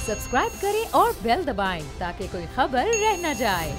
Subscribe करें और bell दबाएं ताकि कोई खबर रह न जाए।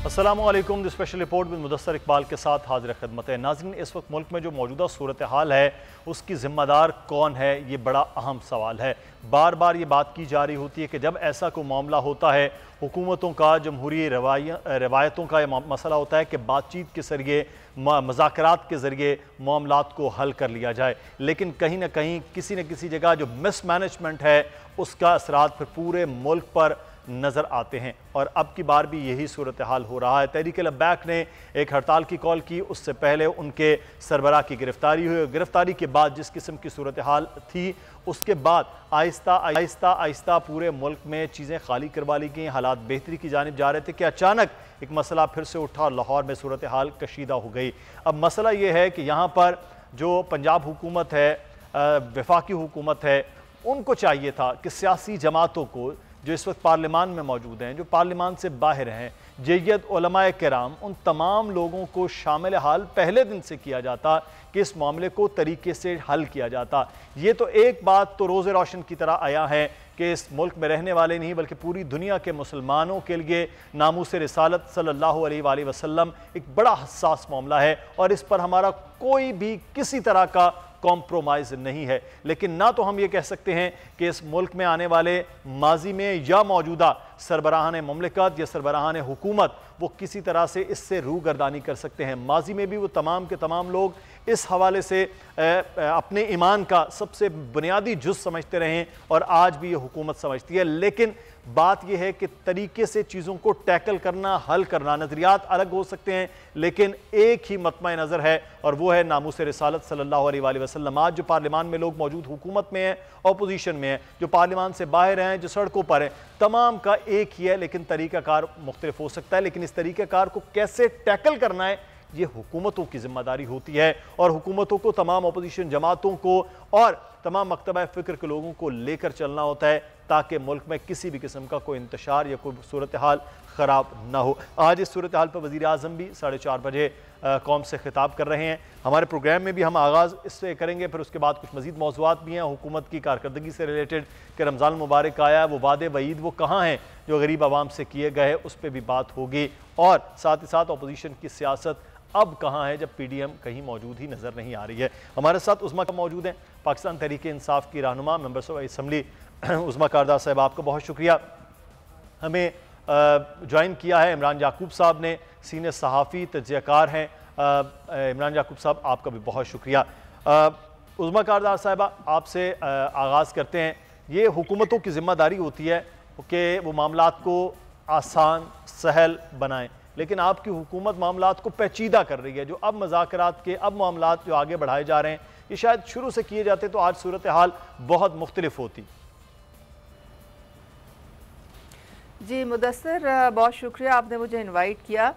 अस्सलामुअलैकुम। द स्पेशल रिपोर्ट में मुदस्सर इकबाल के साथ हाजिर खिदमत है। नाज़रीन, इस वक्त मुल्क में जो मौजूदा सूरत हाल है उसकी ज़िम्मेदार कौन है, ये बड़ा अहम सवाल है। बार बार ये बात की जा रही होती है कि जब ऐसा कोई मामला होता है, हुकूमतों का जमहूरी रवायतों का यह मसला होता है कि बातचीत के ज़रिए, मज़ाकरात के ज़रिए मामलात को हल कर लिया जाए, लेकिन कहीं ना कहीं किसी न किसी जगह जो मिसमैनेजमेंट है उसका असरात फिर पूरे मुल्क पर नज़र आते हैं। और अब की बार भी यही सूरत हाल हो रहा है। तहरीक लब्बैक ने एक हड़ताल की कॉल की, उससे पहले उनके सरबराह की गिरफ्तारी हुई। गिरफ्तारी के बाद जिस किस्म की सूरत हाल थी, उसके बाद आहिस्ता आहिस्ता आहिस्ता पूरे मुल्क में चीज़ें खाली करवा ली गई, हालात बेहतरी की जानिब जा रहे थे कि अचानक एक मसला फिर से उठा और लाहौर में सूरत हाल कशीदा हो गई। अब मसला ये है कि यहाँ पर जो पंजाब हुकूमत है, वफाकी हुकूमत है, उनको चाहिए था कि सियासी जमातों को जो इस वक्त पार्लियामान में मौजूद हैं, जो पार्लियामान से बाहर हैं, जय्यद उलमाए किराम, उन तमाम लोगों को शामिल हाल पहले दिन से किया जाता कि इस मामले को तरीके से हल किया जाता। ये तो एक बात तो रोज़े रोशन की तरह आया है कि इस मुल्क में रहने वाले नहीं बल्कि पूरी दुनिया के मुसलमानों के लिए नामूस रिसालत सल्लल्लाहु अलैहि वसल्लम एक बड़ा हसास मामला है और इस पर हमारा कोई भी किसी तरह का कॉम्प्रोमाइज़ नहीं है। लेकिन ना तो हम ये कह सकते हैं कि इस मुल्क में आने वाले माजी में या मौजूदा सरबराहान ममलिकत या सरबराहान हुकूमत वो किसी तरह से इससे रूगर्दानी कर सकते हैं। माजी में भी वो तमाम के तमाम लोग इस हवाले से अपने ईमान का सबसे बुनियादी जुज़ समझते रहे और आज भी ये हुकूमत समझती है। लेकिन बात यह है कि तरीके से चीज़ों को टैकल करना, हल करना, नज़रियात अलग हो सकते हैं लेकिन एक ही मतमा नज़र है और वो है नामूस रिसालत सल्लल्लाहु अलैहि वसल्लम। आज जो पार्लियामान में लोग मौजूद हुकूमत में हैं, अपोजिशन में हैं, जो पार्लियामान से बाहर हैं, जो सड़कों पर हैं, तमाम का एक ही है लेकिन तरीक़ाकार मुख्तलिफ हो सकता है। लेकिन इस तरीक़ाकार को कैसे टैकल करना है ये हुकूमतों की जिम्मेदारी होती है और हुकूमतों को तमाम अपोजिशन जमातों को और तमाम मकतबा फ़िक्र के लोगों को लेकर चलना होता है ताकि मुल्क में किसी भी किस्म का कोई इंतशार या कोई सूरत हाल ख़राब ना हो। आज इस सूरत हाल पर वज़ीर आज़म भी 4:30 बजे कौम से खिताब कर रहे हैं। हमारे प्रोग्राम में भी हम आगाज़ इससे करेंगे, फिर उसके बाद कुछ मज़ीद मौज़ूआत भी हैं हुकूमत की कारकर्दगी से रिलेटेड कि रमज़ान मुबारक आया, वो वादे वईद वो कहाँ हैं जो गरीब आवाम से किए गए, उस पर भी बात होगी। और साथ ही साथ अपोजिशन की सियासत अब कहाँ है जब PDM कहीं मौजूद ही नज़र नहीं आ रही है। हमारे साथ उज़्मा का मौजूद हैं, पाकिस्तान तहरीक इंसाफ की रहनुमा, मेंबर्स ऑफ असम्बली। उज़्मा कारदार साहब, आपका बहुत शुक्रिया, हमें ज्वाइन किया है। इमरान याकूब साहब ने, सीनियर सहाफ़ी तज्ज़ियाकार हैं। इमरान याकूब साहब, आपका भी बहुत शुक्रिया। उज़्मा कारदार साहबा, आपसे आगाज़ करते हैं। ये हुकूमतों की ज़िम्मेदारी होती है कि वो मामलात को आसान सहल बनाएँ, लेकिन आपकी हुकूमत मामलात को पेचीदा कर रही है। जो अब मज़ाकरात के अब मामलात जो आगे बढ़ाए जा रहे हैं, ये शायद शुरू से किए जाते तो आज सूरत हाल बहुत मुख्तलिफ होती। जी मुदस्सर, बहुत शुक्रिया, आपने मुझे इनवाइट किया।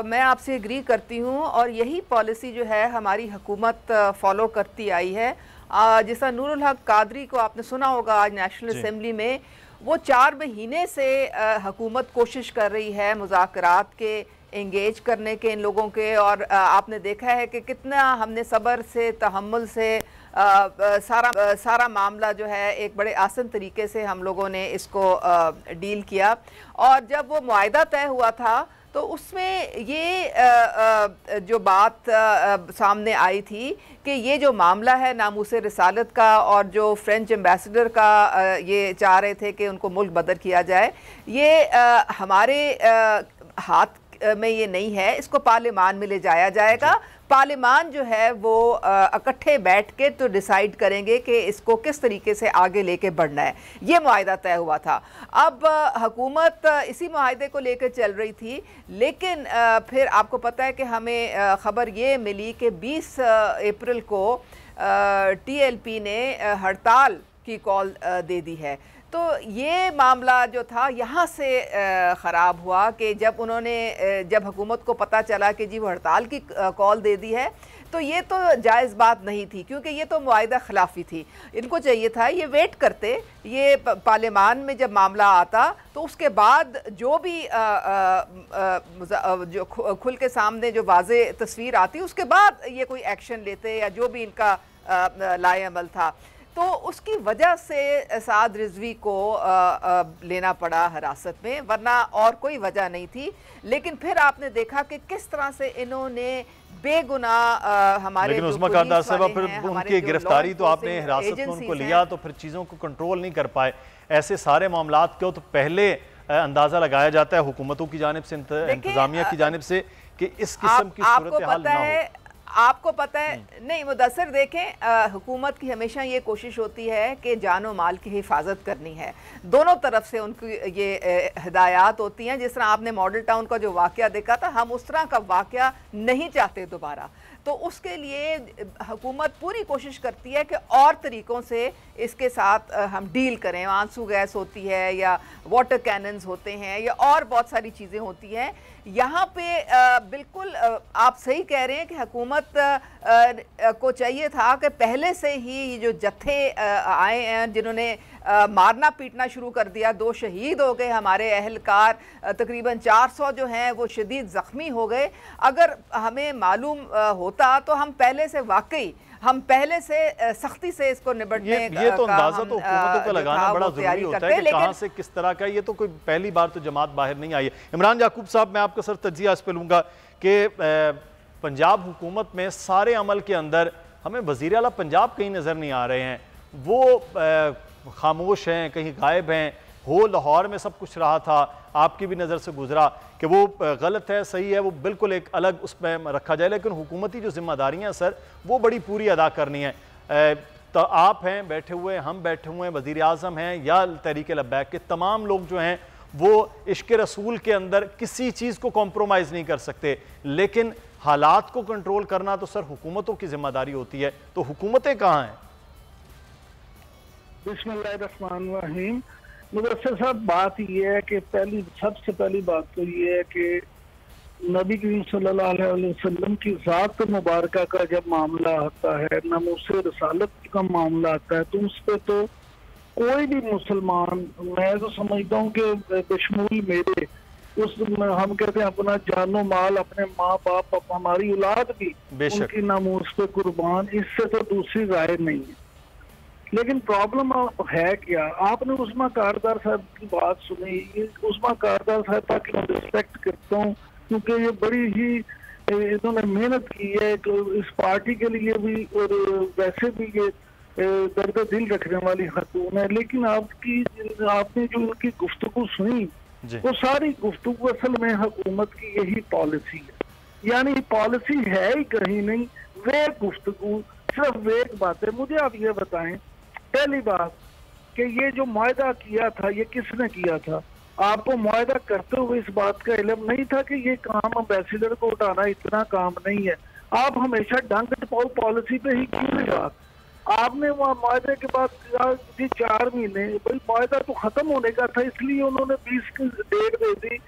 मैं आपसे एग्री करती हूँ और यही पॉलिसी जो है हमारी हुकूमत फॉलो करती आई है। जिस तरह नूरुल हक कादरी को आपने सुना होगा आज नेशनल असम्बली में, वो 4 महीने से हुकूमत कोशिश कर रही है मुज़ाकरात के एंगेज करने के इन लोगों के, और आपने देखा है कि कितना हमने सब्र से, तहम्मुल से सारा मामला जो है एक बड़े आसान तरीके से हम लोगों ने इसको डील किया। और जब वो मुआहदा तय हुआ था तो उसमें ये जो बात सामने आई थी कि ये जो मामला है नामूस रिसालत का और जो फ्रेंच एम्बेसडर का ये चाह रहे थे कि उनको मुल्क बदर किया जाए, ये हमारे हाथ में ये नहीं है। इसको पार्लियामान में ले जाया जाएगा। पार्लियामान जो है वो इकट्ठे बैठ के तो डिसाइड करेंगे कि इसको किस तरीके से आगे लेके बढ़ना है। ये मुआहदा तय हुआ था। अब हुकूमत इसी मुआहदे को लेकर चल रही थी, लेकिन फिर आपको पता है कि हमें ख़बर ये मिली कि 20 अप्रैल को TLP ने हड़ताल की कॉल दे दी है। तो ये मामला जो था यहाँ से ख़राब हुआ कि जब हुकूमत को पता चला कि जी वो हड़ताल की कॉल दे दी है, तो ये तो जायज़ बात नहीं थी, क्योंकि ये तो मुआहिदा खिलाफ़ी थी। इनको चाहिए था ये वेट करते, ये पार्लियामान में जब मामला आता तो उसके बाद जो भी जो खुल के सामने जो वाज़े तस्वीर आती उसके बाद ये कोई एक्शन लेते, या जो भी इनका लाए अमल था। तो उसकी वजह से साद रिजवी को लेना पड़ा हिरासत में, वरना और कोई वजह नहीं थी। लेकिन फिर आपने देखा कि किस तरह से इन्होंने बेगुनाह हमारे, लेकिन उस्मा कारदार साहब फिर उनकी गिरफ्तारी तो आपने हिरासत में उनको लिया तो फिर चीज़ों को कंट्रोल नहीं कर पाए। ऐसे सारे मामलात को तो पहले अंदाज़ा लगाया जाता है हुकूमतों की जानिब से, इंतजामिया की जानिब से, कि इस किस्म की सूरत हाल ना हो। आपको पता है नहीं मुदस्सिर, देखें हुकूमत की हमेशा ये कोशिश होती है कि जानो माल की हिफाजत करनी है, दोनों तरफ से उनकी ये हिदायत होती हैं। जिस तरह आपने मॉडल टाउन का जो वाक़या देखा था, हम उस तरह का वाक़या नहीं चाहते दोबारा। तो उसके लिए हुकूमत पूरी कोशिश करती है कि और तरीक़ों से इसके साथ हम डील करें। आंसू गैस होती है, या वाटर कैनन्स होते हैं, या और बहुत सारी चीज़ें होती हैं। यहाँ पे बिल्कुल आप सही कह रहे हैं कि हुकूमत को चाहिए था कि पहले से ही ये जो जत्थे आए हैं जिन्होंने मारना पीटना शुरू कर दिया, 2 शहीद हो गए हमारे अहलकार, तकरीबन 400 जो हैं वो शदीद ज़ख्मी हो गए। अगर हमें मालूम होता तो हम पहले से सख्ती से इसको निपटने ये तो अंदाजा तो हुकूमतों का लगाना बड़ा जरूरी होता है कि कहां से किस तरह का। ये तो कोई पहली बार तो जमात बाहर नहीं आई है। इमरान याकूब साहब, मैं आपका सर तज्जिया इस पे लूँगा कि पंजाब हुकूमत में सारे अमल के अंदर हमें वज़ीर आला पंजाब कहीं नज़र नहीं आ रहे हैं, वो खामोश हैं, कहीं गायब हैं। हो लाहौर में सब कुछ रहा था, आपकी भी नज़र से गुजरा कि वो गलत है सही है, वो बिल्कुल एक अलग उस पर रखा जाए, लेकिन हुकूमती जो जिम्मेदारियाँ सर वो बड़ी पूरी अदा करनी है। तो आप हैं बैठे हुए, हम बैठे हुए हैं, वज़ीर आज़म हैं या तहरीक लब्बैक के तमाम लोग जो हैं वो इश्क रसूल के अंदर किसी चीज़ को कॉम्प्रोमाइज़ नहीं कर सकते, लेकिन हालात को कंट्रोल करना तो सर हुकूमतों की जिम्मेदारी होती है। तो हुकूमतें कहाँ हैं? बिस्मिल्लाहिर्रहमानिर्रहीम। मुदस्सिर साहब, बात यह है कि सबसे पहली बात तो ये है कि नबी करीम सल्लल्लाहु अलैहि वसल्लम की ज़ात मुबारका का जब मामला आता है, नमूसे रसालत का मामला आता है, तो उस पर तो कोई भी मुसलमान, मैं तो समझता हूँ कि बशमूल मेरे, हम कहते हैं अपना जानो माल, अपने माँ बाप, हमारी औलाद भी उनकी नमूस पे कुर्बान, इससे तो दूसरी राय नहीं है। लेकिन प्रॉब्लम है क्या? आपने उस्मा कारदार साहब की बात सुनी। उस्मा कारदार साहब की मैं रिस्पेक्ट करता हूँ, क्योंकि ये बड़ी ही इन्होंने मेहनत की है इस पार्टी के लिए भी, और वैसे भी ये दर्द दिल रखने वाली खातून है। लेकिन आपने जो उनकी गुफ्तगू सुनी, वो सारी गुफ्तगू असल में हुकूमत की यही पॉलिसी है, यानी पॉलिसी है ही कहीं नहीं, वे गुफ्तगू सिर्फ वेग बातें। मुझे आप ये बताएं, पहली बात कि ये जो मुआहदा किया था ये किसने किया था? आपको मुआहदा करते हुए इस बात का इल्म नहीं था कि ये काम एम्बेसडर को उठाना इतना काम नहीं है? आप हमेशा डंग टपाऊ पॉलिसी पे ही क्यों रहा? आपने वहाँ मुआहदे के बाद 4 महीने, भाई मुआहदा तो खत्म होने का था, इसलिए उन्होंने 20 की डेट दे दी।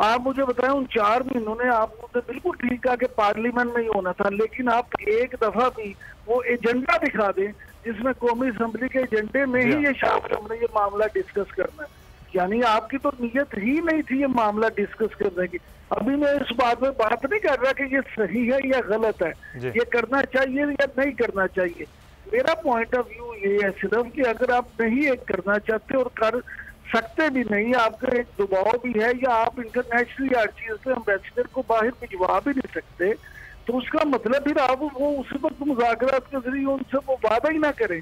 आप मुझे बताएं, उन 4 महीनों ने आपको तो बिल्कुल ठीक कहा कि पार्लियामेंट में ही होना था, लेकिन आप एक दफा भी वो एजेंडा दिखा दें जिसमें कौमी असम्बली के एजेंडे में ही ये शामिल हमने ये मामला डिस्कस करना है। यानी आपकी तो नीयत ही नहीं थी ये मामला डिस्कस करने की। अभी मैं इस बात में बात नहीं कर रहा कि ये सही है या गलत है, ये करना चाहिए या नहीं करना चाहिए। मेरा पॉइंट ऑफ व्यू ये है सिर्फ कि अगर आप नहीं एक करना चाहते और कर सकते भी नहीं, आपका एक दबाव भी है, या आप इंटरनेशनली हर चीज से एम्बेसडर को बाहर भिजवा भी नहीं सकते, तो उसका मतलब फिर आप वो उसी वक्त मुज़ाकरात के जरिए उनसे वो वादा ही ना करें।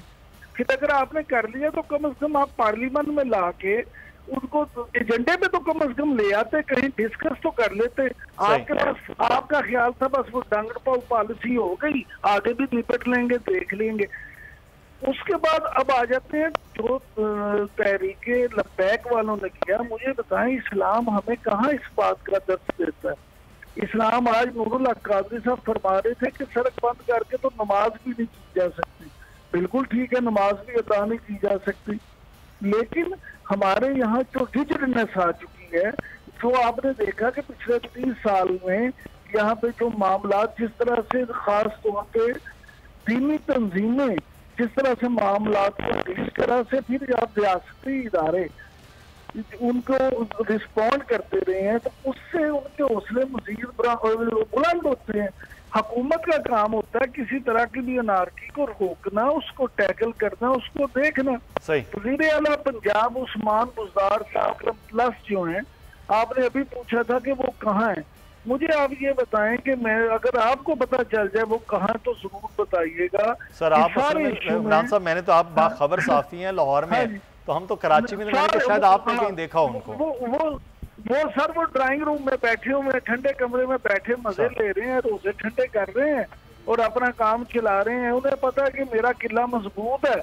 फिर अगर आपने कर लिया तो कम से कम आप पार्लियामेंट में ला के उनको एजेंडे पे तो कम से कम ले आते, कहीं डिस्कस तो कर लेते। आपके पास आपका ख्याल था बस वो डंग टपाऊ पॉलिसी हो गई, आगे भी निपट लेंगे, देख लेंगे। उसके बाद अब आ जाते हैं जो तहरीक लब्बैक वालों ने किया। मुझे बताएं, इस्लाम हमें कहाँ इस बात का दर्ज देता है? इस्लाम आज नूरुल हक कादरी साहब फरमा रहे थे कि सड़क बंद करके तो नमाज भी नहीं की जा सकती। बिल्कुल ठीक है, नमाज भी अदा नहीं की जा सकती, लेकिन हमारे यहाँ जो डिजिटलनेस आ चुकी है, जो आपने देखा कि पिछले 30 साल में यहाँ पे जो मामला जिस तरह से खास तौर पे दीनी तंजीमें जिस तरह से मामला को जिस तरह से फिर आप रियासती इदारे उनको रिस्पॉन्ड करते रहे हैं, तो उससे उनके हौसले मजीद बुलंद होते हैं। हुकूमत का काम होता है किसी तरह की भी अनारकी को रोकना, उसको टैकल करना, उसको देखना। सही। वज़ीर आला पंजाब उस्मान बुज़दार साहब प्लस जो हैं, आपने अभी पूछा था कि वो कहाँ है। मुझे आप ये बताएं कि मैं अगर आपको पता चल जाए वो कहाँ, तो जरूर बताइएगा। सर आप इमरान साहब, मैंने तो आप बाखबर साफी हैं लाहौर में, तो हम तो कराची में, तो शायद आपने कहीं देखा उनको। वो सर वो ड्राइंग रूम में बैठे हुए हैं, ठंडे कमरे में बैठे मजे ले रहे हैं, रोजे ठंडे कर रहे हैं और अपना काम चला रहे हैं। उन्हें पता है कि मेरा किला मजबूत है,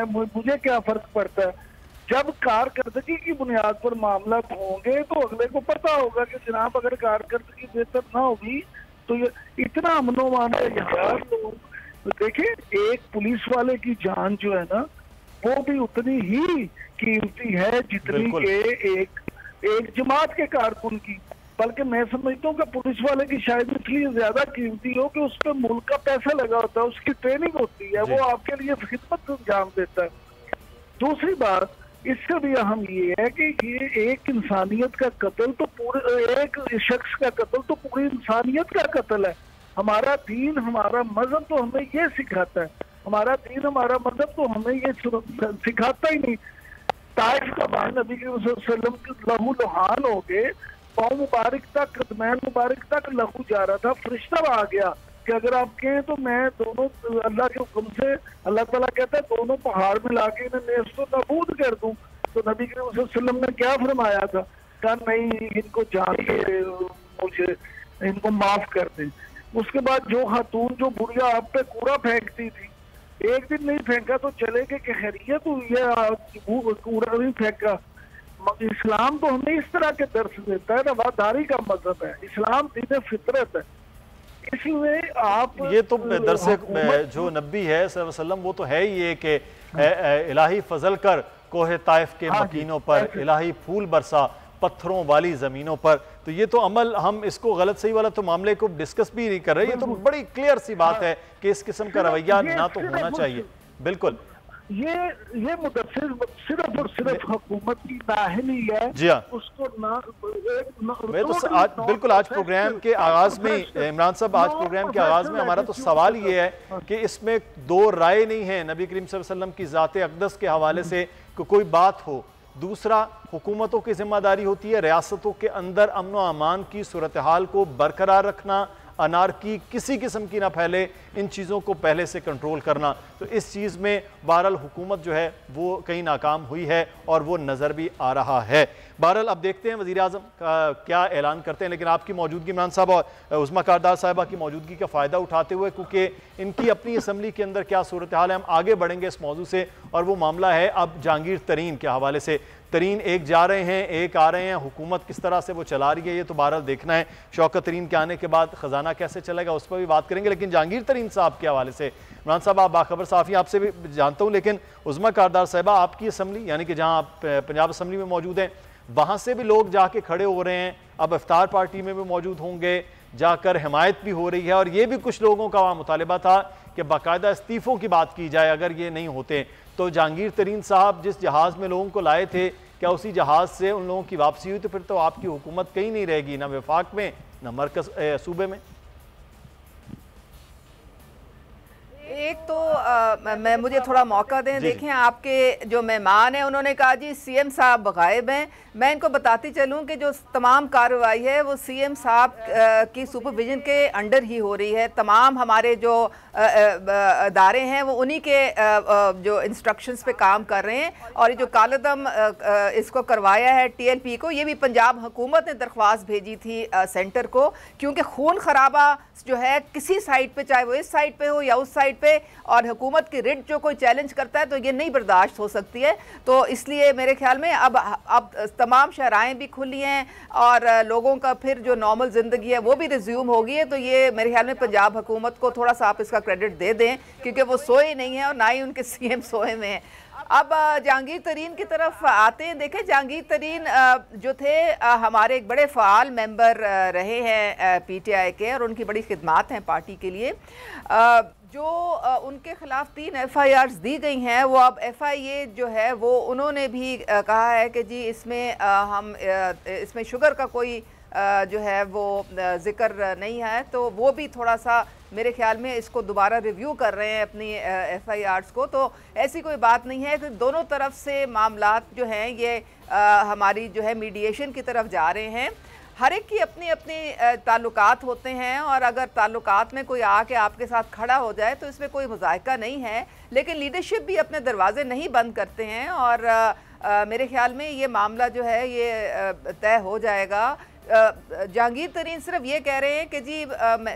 मुझे क्या फर्क पड़ता है। जब कारकर्दगी की बुनियाद पर मामला होंगे तो अगले को पता होगा कि जनाब अगर कारकर्दगी बेहतर ना होगी तो ये इतना अमनो मान है यहाँ लोग। देखिए, एक पुलिस वाले की जान जो है ना, वो भी उतनी ही कीमती है जितनी के एक जमात के कारकुन की। बल्कि मैं समझता हूँ कि पुलिस वाले की शायद इसलिए ज्यादा कीमती हो कि उस पर मुल्क का पैसा लगा होता है, उसकी ट्रेनिंग होती है, वो आपके लिए खिदमत अंजाम देता है। दूसरी बात इससे भी अहम ये है कि ये एक इंसानियत का कत्ल तो पूरे एक शख्स का कत्ल तो पूरी इंसानियत का कत्ल है। हमारा दीन हमारा मजहब तो हमें ये सिखाता है, हमारा दीन हमारा मजहब तो हमें ये सिखाता ही नहीं। ताइफ का बाहर नबी वसल्लम के लहू लुहान हो गए, पाँव मुबारक तक कदमैन मुबारक तक लहू जा रहा था। फरिश्ता आ गया कि अगर आप कहें तो मैं दोनों अल्लाह के हुक्म से, अल्लाह ताला कहता है दोनों पहाड़ में लाके इन्हें नेस्तो नबूद कर दूं। तो नबी करीम वसल्लम ने क्या फरमाया था, कहा नहीं इनको जान के मुझे इनको माफ कर दें। उसके बाद जो खातून जो बुढ़िया आप पे कूड़ा फेंकती थी, एक दिन नहीं फेंका तो चले गए कि खैरियत हुई है, कूड़ा नहीं फेंका। इस्लाम तो हमें इस तरह के दर्श देता है, रवादारी का मजहब है, इस्लाम दीन फितरत है। इसमें आप ये तो दरसे जो नबी है सल्लल्लाहु वो तो है ही ये कि इलाही फजल कर कोहे ताइफ के मकीनों पर, इलाही फूल बरसा पत्थरों वाली जमीनों पर। तो ये तो अमल, हम इसको गलत सही वाला तो मामले को डिस्कस भी नहीं कर रहे। ये तो बड़ी क्लियर सी बात है कि इस किस्म का रवैया ना तो होना चाहिए। बिल्कुल, ये मुदस्सिर सिर्फ और सिर्फ हुकूमत की नाहली है। जी हाँ, उसको मैं तो आज बिल्कुल आज प्रोग्राम के आगाज में इमरान साहब, आज प्रोग्राम के आगाज में हमारा तो सवाल ये है कि इसमें दो राय नहीं है नबी करीम सल्लल्लाहु अलैहि वसल्लम की ज़ाते अक़दस के हवाले से कोई बात हो। दूसरा, हुकूमतों की जिम्मेदारी होती है रियासतों के अंदर अमन व अमान की सूरत हाल को बरकरार रखना, अनारकी किसी किस्म की ना फैले, इन चीज़ों को पहले से कंट्रोल करना। तो इस चीज़ में बहरहाल हुकूमत जो है वो कहीं नाकाम हुई है और वो नज़र भी आ रहा है। बहरहाल अब देखते हैं वज़ीर आज़म क्या ऐलान करते हैं। लेकिन आपकी मौजूदगी, इमरान साहब और उज़्मा कारदार साहिबा की मौजूदगी का फ़ायदा उठाते हुए, क्योंकि इनकी अपनी असम्बली के अंदर क्या सूरत हाल है, हम आगे बढ़ेंगे इस मौजू से। और वो मामला है अब जहांगीर तरीन के हवाले से। तरीन एक जा रहे हैं, एक आ रहे हैं, हुकूमत किस तरह से वो चला रही है ये तो बहरहाल देखना है। शौकत तरीन के आने के बाद ख़जाना कैसे चलेगा उस पर भी बात करेंगे। लेकिन जहांगीर तरीन साहब के हवाले से इमरान साहब, आप बाखबर साफ़ी, आपसे भी जानता हूँ, लेकिन उज़्मा कारदार साहिबा आपकी असम्बली यानी कि जहाँ आप पंजाब असम्बली में मौजूद हैं, वहाँ से भी लोग जाके खड़े हो रहे हैं, अब इफ्तार पार्टी में भी मौजूद होंगे, जाकर हिमायत भी हो रही है। और ये भी कुछ लोगों का वहाँ मुतालिबा था कि बाकायदा इस्तीफ़ों की बात की जाए अगर ये नहीं होते तो। जहांगीर तरीन साहब जिस जहाज़ में लोगों को लाए थे, क्या उसी जहाज़ से उन लोगों की वापसी हुई? तो फिर तो आपकी हुकूमत कहीं नहीं रहेगी, ना वफाक में ना मरकज सूबे में। एक तो मैं मुझे थोड़ा मौका दें। देखें, आपके जो मेहमान हैं उन्होंने कहा जी सीएम साहब गायब हैं। मैं इनको बताती चलूं कि जो तमाम कार्रवाई है वो सीएम साहब की सुपरविजन के अंडर ही हो रही है। तमाम हमारे जो अदारे हैं वो उन्हीं के जो इंस्ट्रक्शंस पे काम कर रहे हैं। और ये जो कालदम इसको करवाया है टीएलपी को, ये भी पंजाब हुकूमत ने दरख्वास्त भेजी थी सेंटर को, क्योंकि खून खराबा जो है किसी साइड पे, चाहे वो इस साइड पे हो या उस साइड पे, और हुकूमत की रिट जो कोई चैलेंज करता है तो ये नहीं बर्दाश्त हो सकती है। तो इसलिए मेरे ख्याल में अब तमाम शहराएं भी खुली हैं और लोगों का फिर जो नॉर्मल ज़िंदगी है वो भी रिज्यूम होगी है। तो ये मेरे ख्याल में पंजाब हुकूमत को थोड़ा सा आप इसका क्रेडिट दे दें, क्योंकि वो सोए नहीं हैं और ना ही उनके सीएम सोए में हैं। अब जहांगीर तरीन की तरफ आते हैं। देखें, जहांगीर तरीन जो थे हमारे एक बड़े फ़ाल मेंबर रहे हैं पीटीआई के, और उनकी बड़ी खिदमात हैं पार्टी के लिए। जो उनके ख़िलाफ़ 3 FIRs दी गई हैं, वो अब FIA जो है वो उन्होंने भी कहा है कि जी इसमें हम इसमें शुगर का कोई जो है वो ज़िक्र नहीं है, तो वो भी थोड़ा सा मेरे ख्याल में इसको दोबारा रिव्यू कर रहे हैं अपनी FIRs को। तो ऐसी कोई बात नहीं है कि दोनों तरफ से मामलात जो हैं ये हमारी जो है मीडिएशन की तरफ जा रहे हैं। हर एक की अपनी अपनी ताल्लुकात होते हैं, और अगर ताल्लुकात में कोई आके आपके साथ खड़ा हो जाए तो इसमें कोई मुज़ाहिका नहीं है, लेकिन लीडरशिप भी अपने दरवाजे नहीं बंद करते हैं, और मेरे ख्याल में ये मामला जो है ये तय हो जाएगा। जहांगीर तरीन सिर्फ ये कह रहे हैं कि जी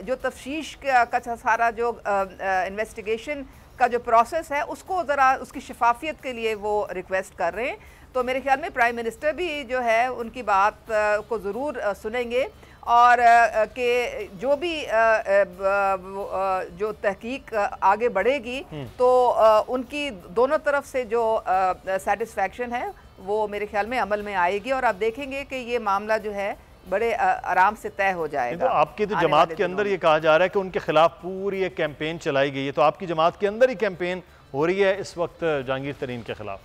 जो तफ्तीश का सारा जो इन्वेस्टिगेशन का जो प्रोसेस है उसको ज़रा उसकी शफाफियत के लिए वो रिक्वेस्ट कर रहे हैं। तो मेरे ख्याल में प्राइम मिनिस्टर भी जो है उनकी बात को ज़रूर सुनेंगे, और कि जो भी जो तहकीक आगे बढ़ेगी तो उनकी दोनों तरफ से जो सेटिस्फैक्शन है वो मेरे ख्याल में अमल में आएगी, और आप देखेंगे कि ये मामला जो है बड़े आराम से तय हो जाएगा। तो आपकी तो जमात के अंदर ये कहा जा रहा है कि उनके खिलाफ पूरी एक कैंपेन चलाई गई है, तो आपकी जमात के अंदर ही कैंपेन हो रही है इस वक्त जहांगीर तरीन के खिलाफ?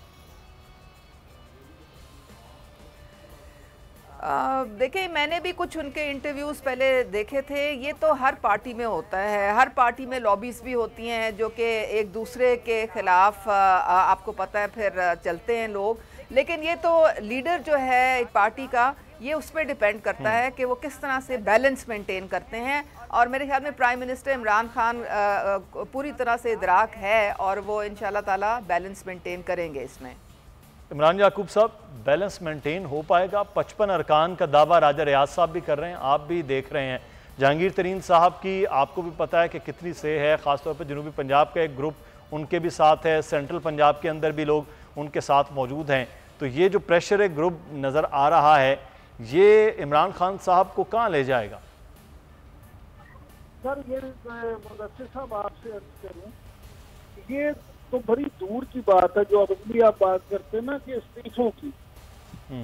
देखिए, मैंने भी कुछ उनके इंटरव्यूज़ पहले देखे थे। ये तो हर पार्टी में होता है, हर पार्टी में लॉबीज़ भी होती हैं जो कि एक दूसरे के ख़िलाफ़ आपको पता है फिर चलते हैं लोग, लेकिन ये तो लीडर जो है एक पार्टी का, ये उस पर डिपेंड करता है कि वो किस तरह से बैलेंस मेंटेन करते हैं। और मेरे ख्याल में प्राइम मिनिस्टर इमरान खान पूरी तरह से इदराक है, और वो इंशाल्लाह ताला बैलेंस मेंटेन करेंगे इसमें। इमरान याकूब साहब, बैलेंस मेंटेन हो पाएगा? 55 अरकान का दावा राजा रियाज साहब भी कर रहे हैं, आप भी देख रहे हैं। जहांगीर तरीन साहब की आपको भी पता है कि कितनी से है, ख़ासतौर पर जनूबी पंजाब का एक ग्रुप उनके भी साथ है, सेंट्रल पंजाब के अंदर भी लोग उनके साथ मौजूद हैं। तो ये जो प्रेशर एक ग्रुप नज़र आ रहा है, ये इमरान खान साहब को कहाँ ले जाएगा? सर, ये मुदस्सिर साहब आपसे अर्ज करूं, ये तो बड़ी दूर की बात है जो अभी आप बात करते हैं ना कि इस्तीफों की।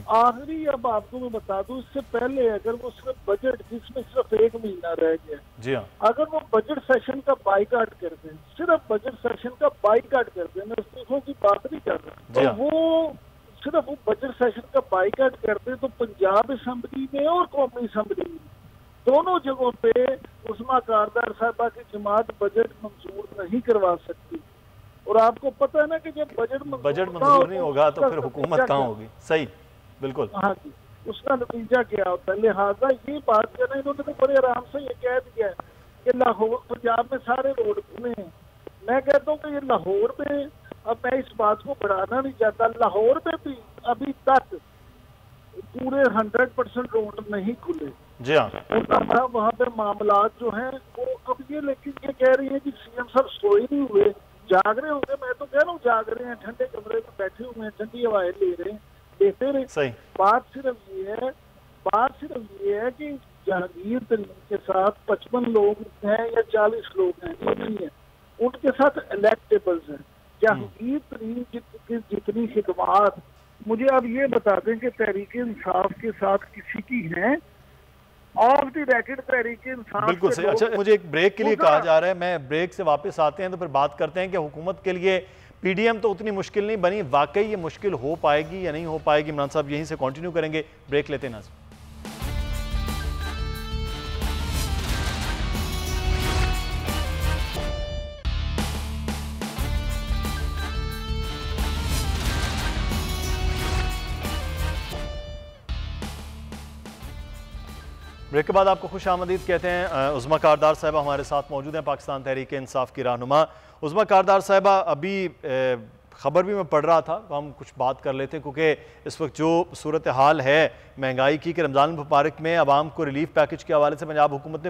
आखिरी अब आपको मैं बता दूं, इससे पहले अगर वो सिर्फ बजट जिसमें सिर्फ 1 महीना रह गया, जी हाँ, अगर वो बजट सेशन का बाइकाट कर दें, सिर्फ बजट सेशन का बाइकाट कर दें, मैं इस्तीफों की बात नहीं कर रहा, तो वो सिर्फ वो बजट सेशन का बाइकाट करते तो पंजाब असेंबली में और कौमी असेंबली में दोनों जगहों पे उस्मा कारदार साहबा की जमात बजट मंजूर नहीं करवा सकती। और आपको पता है ना कि जब बजट मंजूर नहीं होगा तो फिर हुकूमत कहाँ होगी? सही, बिल्कुल। हाँ जी, उसका नतीजा क्या होता है। लिहाजा ये बात करना, इन्होंने तो बड़े आराम से ये कह दिया है कि लाहौर पंजाब में सारे रोड खुले हैं। मैं कहता हूँ कि ये लाहौर में, अब मैं इस बात को बढ़ाना नहीं चाहता, लाहौर में भी अभी तक पूरे 100% रोड नहीं खुले। जी हाँ, वहाँ पे मामलात जो हैं वो अब ये, लेकिन ये कह रही है कि सीएम साहब सोए नहीं हुए, जाग रहे होंगे। मैं तो कह रहा हूँ जाग रहे हैं, ठंडे कमरे में बैठे हुए हैं, ठंडी हवाएं ले रहे हैं, देते रहे। सही बात सिर्फ ये है कि जहांगीर तरीन के साथ 55 लोग हैं या 40 लोग हैं, ये नहीं है, उनके साथ इलेक्टेबल्स हैं। जहांगीर तरीन की जितनी खिदमात, मुझे आप ये बता दें कि तहरीक इंसाफ के साथ किसी की है of the record Tehreek Insaf? बिल्कुल सही। अच्छा, मुझे एक ब्रेक के लिए कहा जा रहा है, मैं ब्रेक से वापस आते हैं तो फिर बात करते हैं कि हुकूमत के लिए पीडीएम तो उतनी मुश्किल नहीं बनी, वाकई ये मुश्किल हो पाएगी या नहीं हो पाएगी। इमरान साहब यहीं से कंटिन्यू करेंगे, ब्रेक लेते हैं नाज़रीन। ब्रेक के बाद आपको खुश आमदीद कहते हैं। उज़्मा कारदार साहिबा हमारे साथ मौजूद हैं, पाकिस्तान तहरीक इंसाफ की रहनुमा। उज़्मा कारदार साहिबा, अभी ख़बर भी मैं पढ़ रहा था तो हम कुछ बात कर लेते हैं, क्योंकि इस वक्त जो सूरत हाल है महंगाई की, कि रमज़ान मुबारक में आवाम को रिलीफ पैकेज के हवाले से पंजाब हुकूमत ने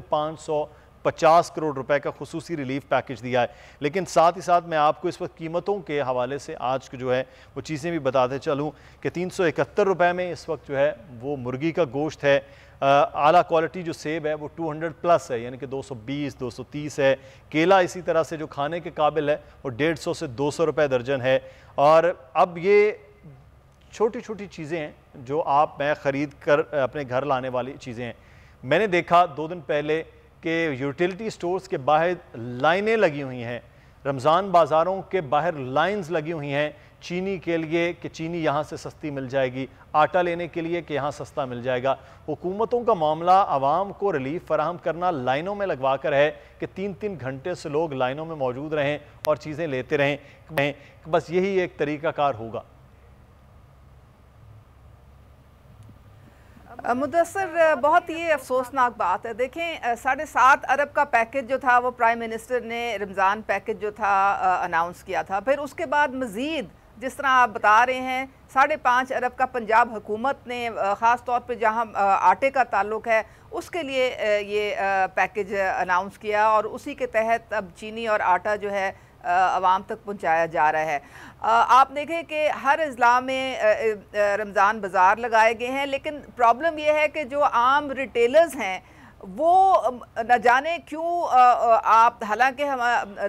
50 करोड़ रुपए का खुसूसी रिलीफ पैकेज दिया है। लेकिन साथ ही साथ मैं आपको इस वक्त कीमतों के हवाले से आज जो है वो चीज़ें भी बताते चलूँ कि 371 रुपए में इस वक्त जो है वो मुर्गी का गोश्त है। आला क्वालिटी जो सेब है वो 200 प्लस है, यानी कि 220 230 है। केला इसी तरह से जो खाने के काबिल है वो 150 से 200 रुपए दर्जन है। और अब ये छोटी छोटी चीज़ें हैं जो आप मैं ख़रीद कर अपने घर लाने वाली चीज़ें हैं। मैंने देखा 2 दिन पहले कि यूटिलिटी स्टोर्स के बाहर लाइनें लगी हुई हैं, रमज़ान बाज़ारों के बाहर लाइंस लगी हुई हैं चीनी के लिए कि चीनी यहाँ से सस्ती मिल जाएगी, आटा लेने के लिए कि यहाँ सस्ता मिल जाएगा। हुकूमतों का मामला आवाम को रिलीफ फराहम करना लाइनों में लगवा कर है कि 3-3 घंटे से लोग लाइनों में मौजूद रहें और चीज़ें लेते रहें। बस यही एक तरीक़ाकार होगा। मुदस्सर, बहुत ही अफसोसनाक बात है। देखें, 7.5 अरब का पैकेज जो था वो प्राइम मिनिस्टर ने रमज़ान पैकेज जो था अनाउंस किया था। फिर उसके बाद मज़ीद जिस तरह आप बता रहे हैं 5.5 अरब का पंजाब हुकूमत ने ख़ास तौर पे जहां आटे का ताल्लुक है उसके लिए ये पैकेज अनाउंस किया और उसी के तहत अब चीनी और आटा जो है आवाम तक पहुंचाया जा रहा है। आप देखें कि हर अज़ला में रमज़ान बाज़ार लगाए गए हैं, लेकिन प्रॉब्लम यह है कि जो आम रिटेलर्स हैं वो न जाने क्यों आप, हालांकि हम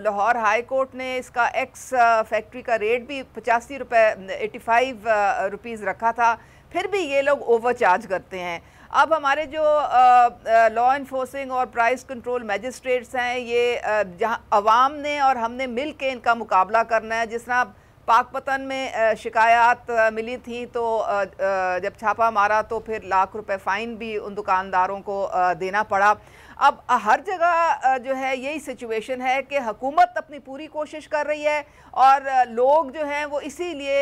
लाहौर हाई कोर्ट ने इसका एक्स फैक्ट्री का रेट भी 85 रुपये 85 रुपीज़ रखा था, फिर भी ये लोग ओवर चार्ज करते हैं। अब हमारे जो लॉ इन्फोर्सिंग और प्राइस कंट्रोल मैजिस्ट्रेट्स हैं, ये जहां अवाम ने और हमने मिल के इनका मुकाबला करना है। जिस तरह पाकपतन में शिकायत मिली थी तो जब छापा मारा तो फिर लाख रुपए फ़ाइन भी उन दुकानदारों को देना पड़ा। अब हर जगह जो है यही सिचुएशन है कि हुकूमत अपनी पूरी कोशिश कर रही है और लोग जो हैं वो इसीलिए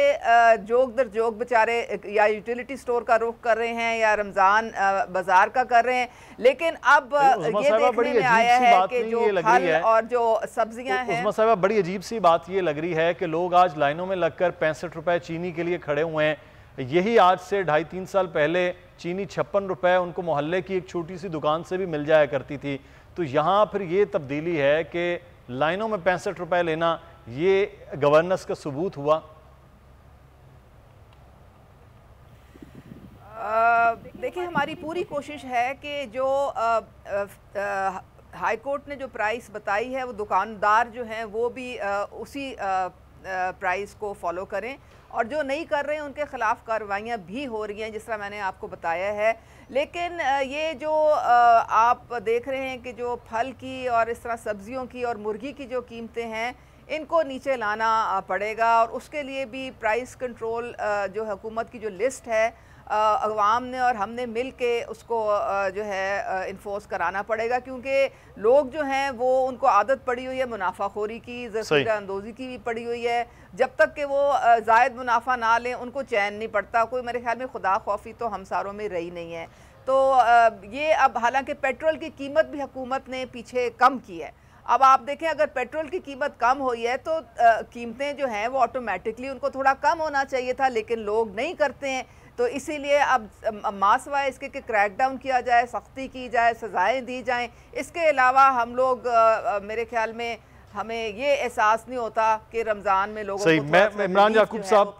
जोग दर जोग बेचारे या यूटिलिटी स्टोर का रुख कर रहे हैं या रमज़ान बाज़ार का कर रहे हैं। लेकिन अब ये देखने में आया है कि जो फल और जो सब्जियां हैं, उस्मा साहिबा बड़ी अजीब सी बात ये लग रही है कि लोग आज लाइनों में लगकर 65 रुपए चीनी के लिए खड़े हुए हैं। यही आज से 2.5-3 साल पहले चीनी 56 रुपए उनको मोहल्ले की एक छोटी सी दुकान से भी मिल जाया करती थी। तो यहाँ फिर ये तब्दीली है कि लाइनों में 65 रुपए लेना ये गवर्नेंस का सबूत हुआ। देखिए, हमारी पूरी कोशिश है कि जो हाई कोर्ट ने जो प्राइस बताई है वो दुकानदार जो हैं वो भी उसी प्राइस को फॉलो करें और जो नहीं कर रहे हैं उनके ख़िलाफ़ कार्रवाइयाँ भी हो रही हैं जिस तरह मैंने आपको बताया है। लेकिन ये जो आप देख रहे हैं कि जो फल की और इस तरह सब्जियों की और मुर्गी की जो कीमतें हैं इनको नीचे लाना पड़ेगा और उसके लिए भी प्राइस कंट्रोल जो हुकूमत की जो लिस्ट है अवाम ने और हमने मिल के उसको जो है इन्फोर्स कराना पड़ेगा, क्योंकि लोग जो हैं वो उनको आदत पड़ी हुई है मुनाफाखोरी की, ज़ख़ीरा अंदोज़ी की भी पड़ी हुई है। जब तक कि वो ज़ायद मुनाफा ना लें उनको चैन नहीं पड़ता। कोई मेरे ख्याल में खुदा खौफी तो हम सारों में रही नहीं है। तो ये अब हालांकि पेट्रोल की कीमत भी हुकूमत ने पीछे कम की है। अब आप देखें अगर पेट्रोल की कीमत कम हुई है तो कीमतें जो हैं वो ऑटोमेटिकली उनको थोड़ा कम होना चाहिए था, लेकिन लोग नहीं करते हैं। तो इसीलिए अब मासवाए इसके कि क्रैकडाउन किया जाए, सख्ती की जाए, सज़ाएं दी जाएं। इसके अलावा हम लोग मेरे ख्याल में हमें ये एहसास नहीं होता कि रमज़ान में लोगों सही। को मैं इमरान याकूब साहब,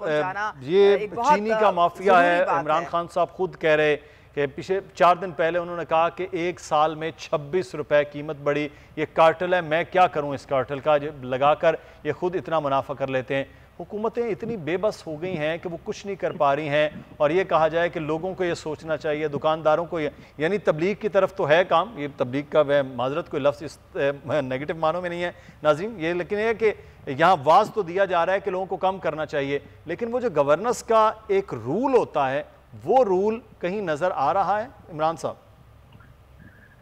ये चीनी का माफिया है। इमरान खान साहब खुद कह रहे कि पिछले 4 दिन पहले उन्होंने कहा कि 1 साल में 26 रुपए कीमत बढ़ी। ये कार्टल है, मैं क्या करूं इस कार्टल का लगाकर ये खुद इतना मुनाफा कर लेते हैं। हुकूमतें इतनी बेबस हो गई हैं कि वो कुछ नहीं कर पा रही हैं। और ये कहा जाए कि लोगों को ये सोचना चाहिए, दुकानदारों को, यानी तबलीग की तरफ तो है काम, ये तबलीग का वह माजरत कोई लफ्ज़ इस नेगेटिव मानों में नहीं है नाज़रीन ये, लेकिन ये कि यहाँ वाज तो दिया जा रहा है कि लोगों को कम करना चाहिए, लेकिन वो जो गवर्नेंस का एक रूल होता है वो रूल कहीं नज़र आ रहा है। इमरान साहब,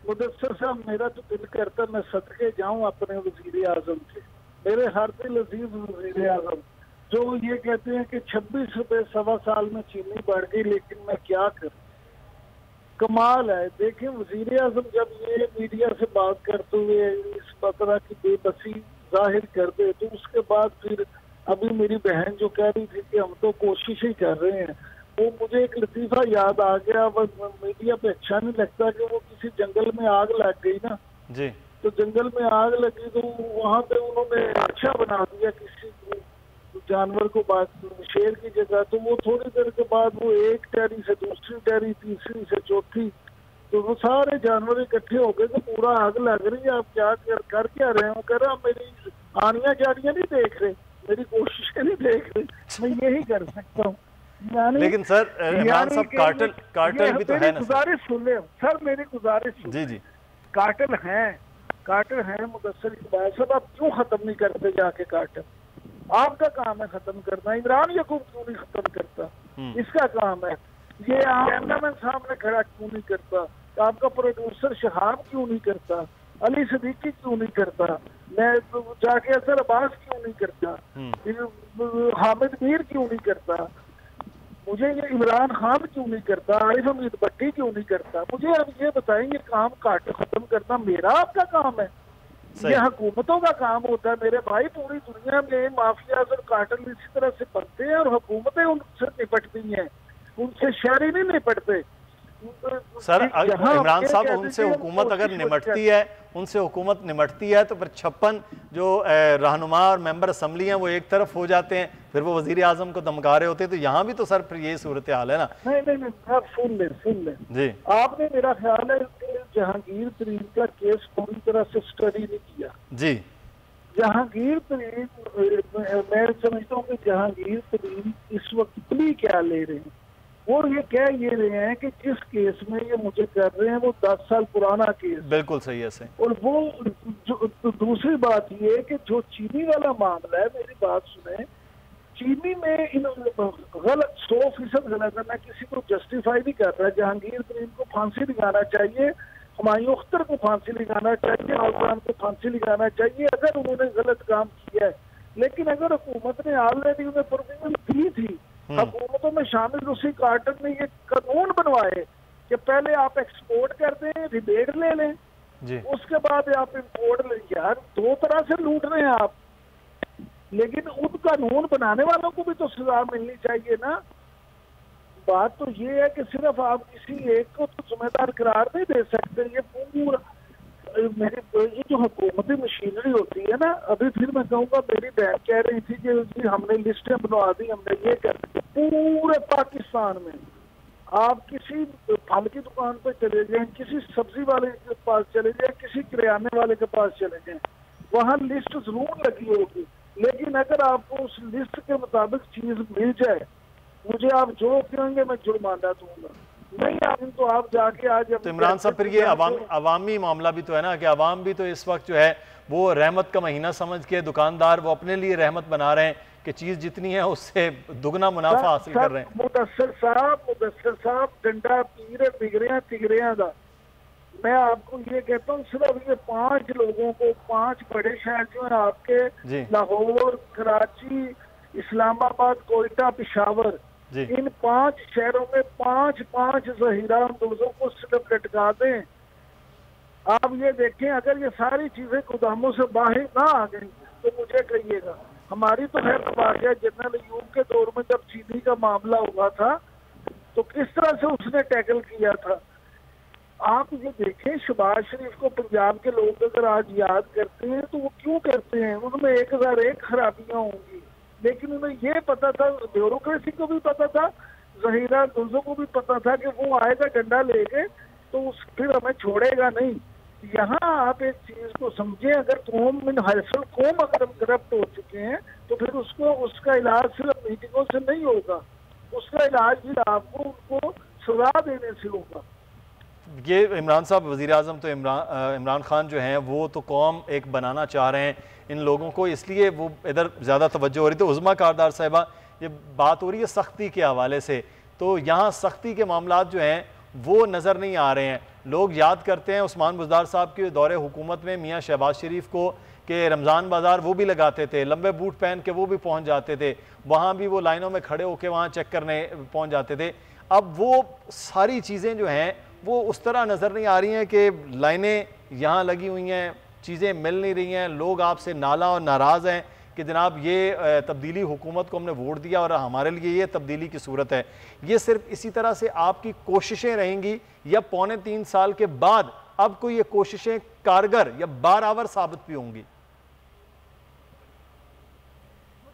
मुदस्सर साहब, मेरा तो दिल करता मैं सदके जाऊं अपने वज़ीर आज़म से, मेरे हर दिल अजीज वज़ीर आज़म, जो ये कहते हैं कि 26 रुपए 1.25 साल में चीनी बढ़ गई, लेकिन मैं क्या करूं। कमाल है। देखें, वज़ीर आज़म जब ये मीडिया से बात करते हुए इस तरह की बेबसी जाहिर कर दे तो उसके बाद फिर अभी मेरी बहन जो कह रही थी कि हम तो कोशिश ही कर रहे हैं, वो मुझे एक लतीफ़ा याद आ गया। बस मीडिया पे अच्छा नहीं लगता कि वो किसी जंगल में आग लग गई ना, जी, तो जंगल में आग लगी तो वहां पे उन्होंने अच्छा बना दिया किसी जानवर को, बात शेर की जगह। तो वो थोड़ी देर के बाद वो एक टहरी से दूसरी टहरी, तीसरी से चौथी, तो वो सारे जानवर इकट्ठे हो गए। तो पूरा आग लग रही है, आप क्या कर क्या रहे हो? कह रहा मेरी आनियां जानियां नहीं देख रहे, मेरी कोशिशें नहीं देख रहे, मैं यही कर सकता हूँ। लेकिन सर इमरान साहब कार्टेल भी तो है ना। गुजारिश सुन ले सर, मेरी गुजारिश सुन। जी जी, कार्टेल हैं मुदस्सिर इकबाल साहब, आप क्यों खत्म नहीं करते जाके कार्टेल? आपका काम है खत्म करना। इमरान यकूब क्यों नहीं खत्म करता? इसका काम है। ये कैमरामैन सामने खड़ा क्यों नहीं करता? आपका प्रोड्यूसर शहाब क्यों नहीं करता? अली सदीकी क्यों नहीं करता? मैं जाके असर अब्बास क्यों नहीं करता? हामिद मीर क्यों नहीं करता? मुझे ये इमरान खान क्यों नहीं करता? आरिफ हमीद भट्टी क्यों नहीं करता? मुझे आप ये बताएंगे, काम काट खत्म करना मेरा आपका काम है? ये हुकूमतों का काम होता है मेरे भाई। पूरी दुनिया में माफियाज और कार्टेल इसी तरह से बनते हैं और हुकूमतें उनसे निपटती हैं, उनसे शहरी नहीं निपटते। सर इमरान साहब, उनसे हुकूमत अगर निपटती है, उनसे हुकूमत निपटती है तो फिर 56 जो रहनुमा और मेंबर असम्बली हैं वो एक तरफ हो जाते हैं, फिर वो वजीर आजम को धमका रहे होते हैं। तो यहाँ भी तो सर फिर यही सूरत हाल है ना। नहीं आप सुन लें जी। आपने मेरा ख्याल है जहांगीर तरीन का केस पूरी तरह से स्टडी नहीं किया जी। जहांगीर तरीन, मैं समझता हूँ कि जहांगीर तरीन इस वक्त प्ली क्या ले रहे हैं, और ये कह ये रहे हैं कि जिस केस में ये मुझे कर रहे हैं वो 10 साल पुराना केस। बिल्कुल सही है सही। और वो तो दूसरी बात ये है कि जो चीनी वाला मामला है, मेरी बात सुने, चीनी में गलत 100% गलत है। मैं किसी को जस्टिफाई नहीं कर रहा। जहांगीर तरीन को फांसी लगाना चाहिए, हुमायूं अख्तर को फांसी लगाना चाहिए, आलम को फांसी लगाना चाहिए अगर उन्होंने गलत काम किया है। लेकिन अगर हुकूमत ने ऑलरेडी उन्हें परमिशन दी थी, हुकूमतों में शामिल उसी कार्टेल ने ये कानून बनवाए कि पहले आप एक्सपोर्ट कर दें, रिबेट ले लें जी, उसके बाद आप इंपोर्ट ले। यार दो तरह से लूट रहे हैं आप। लेकिन उन कानून बनाने वालों को भी तो सजा मिलनी चाहिए ना। बात तो ये है कि सिर्फ आप किसी एक को तो जिम्मेदार करार नहीं दे सकते। ये पूरा ये जो हुकूमती मशीनरी होती है ना, अभी फिर मैं कहूँगा, मेरी बहन कह रही थी कि हमने लिस्टें बनवा दी, हमने ये कर दी। पूरे पाकिस्तान में आप किसी फल की दुकान पे चले जाएं, किसी सब्जी वाले के पास चले जाएं, किसी किराने वाले के पास चले जाएं, वहाँ लिस्ट जरूर लगी होगी। लेकिन अगर आपको उस लिस्ट के मुताबिक चीज मिल जाए, मुझे आप जो कहेंगे मैं जुर्माना दूंगा। नहीं आप तो आप जाके आज तो इमरान साहब फिर ये अवामी मामला भी तो है ना कि अवाम भी तो इस वक्त जो है वो रहमत का महीना समझ के दुकानदार वो अपने लिए रहमत बना रहे हैं कि चीज जितनी है उससे दुगना मुनाफा हासिल कर रहे हैं। मुदस्सिर साहब डंडा पीर बिगड़िया तिगड़िया का। मैं आपको ये कहता हूँ, सिर्फ ये 5 लोगों को, 5 बड़े शहर जो है आपके, लाहौर, कराची, इस्लामाबाद, कोयटा, पेशावर, इन 5 शहरों में 5 जहीरा अंदोजों को सिर्फ लटका दें। आप ये देखें, अगर ये सारी चीजें गोदामों से बाहर ना आ गई तो मुझे कहिएगा। हमारी तो खैर वाक़या जनरल अयूब के दौर में जब चीनी का मामला हुआ था तो किस तरह से उसने टैकल किया था। आप ये देखें, शहबाज शरीफ को पंजाब के लोग अगर आज याद करते हैं तो वो क्यों करते हैं? उनमें 1001 खराबियां होंगी, लेकिन उन्हें ये पता था, ब्यूरोक्रेसी को भी पता था, जहीरा अंदोजों को भी पता था कि वो आएगा डंडा लेके तो फिर हमें छोड़ेगा नहीं। यहाँ आप एक चीज को समझे, अगर कौम अगर हम करप्ट हो चुके हैं तो फिर उसका इलाज सिर्फ मीटिंगों से नहीं होगा, उसका इलाज भी आपको उनको सजा देने से होगा। ये इमरान साहब वज़ीर आज़म तो इमरान खान जो हैं वो तो कौम एक बनाना चाह रहे हैं इन लोगों को, इसलिए वो इधर ज़्यादा तवज्जो हो रही। तो उज़्मा कारदार साहिबा, ये बात हो रही है सख्ती के हवाले से, तो यहाँ सख्ती के मामलात जो हैं वो नज़र नहीं आ रहे हैं। लोग याद करते हैं उस्मान बुज़दार साहब के दौरे हुकूमत में मियाँ शहबाज शरीफ को कि रमज़ान बाज़ार वो भी लगाते थे, लंबे बूट पहन के वो भी पहुँच जाते थे, वहाँ भी वो लाइनों में खड़े होकर वहाँ चेक करने पहुँच जाते थे। अब वो सारी चीज़ें जो हैं वो उस तरह नज़र नहीं आ रही हैं कि लाइनें यहाँ लगी हुई हैं, चीज़ें मिल नहीं रही हैं, लोग आपसे नाला और नाराज़ हैं कि जनाब ये तब्दीली हुकूमत को हमने वोट दिया और हमारे लिए ये तब्दीली की सूरत है। ये सिर्फ इसी तरह से आपकी कोशिशें रहेंगी या 3.25 साल के बाद अब कोई ये कोशिशें कारगर या बारावर साबित भी होंगी?